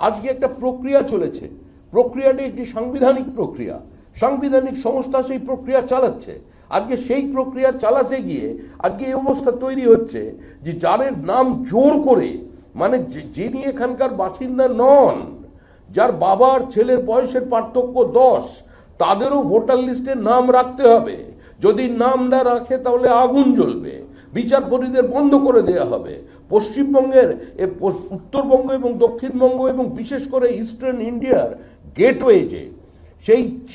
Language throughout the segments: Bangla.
আজকে একটা প্রক্রিয়া চলেছে, প্রক্রিয়াটি একটি সাংবিধানিক প্রক্রিয়া, সাংবিধানিক সংস্থা সেই প্রক্রিয়া চালাচ্ছে। আজকে সেই প্রক্রিয়া চালাতে গিয়ে আজকে এই অবস্থা তৈরি হচ্ছে যে যাদের নাম জোর করে, মানে যিনি এখানকার বাসিন্দা নন, যার বাবার ছেলের বয়সের পার্থক্য 10, তাদেরও ভোটার লিস্টে নাম রাখতে হবে। যদি নাম না রাখে তাহলে আগুন জ্বলবে, বিচারপতিদের বন্ধ করে দেওয়া হবে। পশ্চিমবঙ্গের উত্তরবঙ্গ এবং দক্ষিণবঙ্গ এবং বিশেষ করে ইস্টার্ন ইন্ডিয়ার গেটওয়ে যে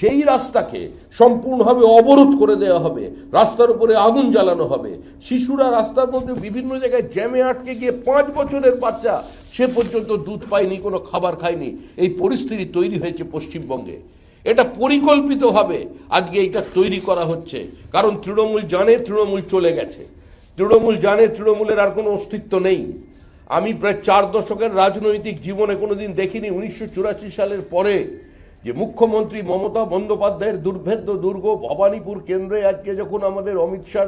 সেই রাস্তাকে সম্পূর্ণভাবে অবরোধ করে দেওয়া হবে, রাস্তার উপরে আগুন জ্বালানো হবে। শিশুরা রাস্তার মধ্যে বিভিন্ন জায়গায় জ্যামে আটকে গিয়ে 5 বছরের বাচ্চা সে পর্যন্ত দুধ পায়নি, কোনো খাবার খায়নি। এই পরিস্থিতি তৈরি হয়েছে পশ্চিমবঙ্গে। এটা পরিকল্পিতভাবে আজকে এটা তৈরি করা হচ্ছে, কারণ তৃণমূল জানে তৃণমূল চলে গেছে, তৃণমূল জানে তৃণমূলের আর কোনো অস্তিত্ব নেই। আমি প্রায় 4 দশকের রাজনৈতিক জীবনে কোনোদিন দেখিনি 1984 সালের পরে যে মুখ্যমন্ত্রী মমতা বন্দ্যোপাধ্যায়ের দুর্ভেদ্য দুর্গ ভবানীপুর কেন্দ্রে আজকে যখন আমাদের অমিত শাহ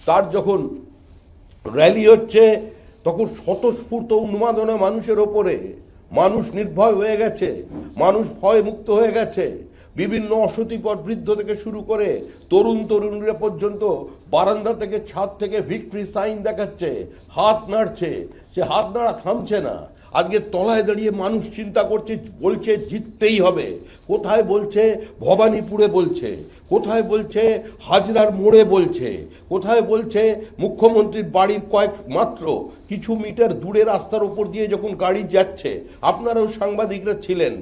তার যখন র্যালি হচ্ছে, তখন স্বতঃস্ফূর্ত উন্মাদনা মানুষের ওপরে, মানুষ নির্ভয় হয়ে গেছে, মানুষ ভয় মুক্ত হয়ে গেছে। বিভিন্ন অসতিপর বৃদ্ধ থেকে শুরু করে তরুণ তরুণীরা পর্যন্ত বারান্দা থেকে ছাদ থেকে ভিক্টরি সাইন দেখাচ্ছে, হাত নাড়ছে, সে হাত নাড়া থামছে না। আজকে তলায় দাঁড়িয়ে মানুষ চিন্তা করছে, বলছে জিততেই হবে। কোথায় বলছে ভবানীপুরে বলছে, কোথায় বলছে হাজরার মোড়ে বলছে, কোথায় বলছে মুখ্যমন্ত্রীর বাড়ির মাত্র কিছু মিটার দূরে রাস্তার উপর দিয়ে যখন গাড়ি যাচ্ছে। আপনারাও সাংবাদিকরা ছিলেন।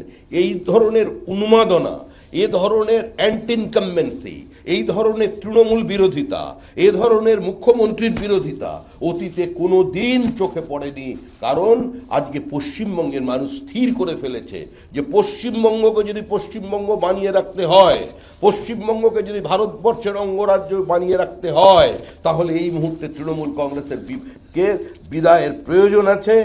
এই ধরনের উন্মাদনা, এ ধরনের অ্যান্টি ইনকামবেন্সি, এই ধরনের তৃণমূল বিরোধিতা, এ ধরনের মুখ্যমন্ত্রীর বিরোধিতা অতীতে কোনো দিন চোখে পড়েনি। কারণ আজকে পশ্চিমবঙ্গের মানুষ স্থির করে ফেলেছে যে পশ্চিমবঙ্গকে যদি পশ্চিমবঙ্গ বানিয়ে রাখতে হয়, পশ্চিমবঙ্গকে যদি ভারতবর্ষের অঙ্গরাজ্য বানিয়ে রাখতে হয়, তাহলে এই মুহূর্তে তৃণমূল কংগ্রেসের বিদায়ের প্রয়োজন আছে।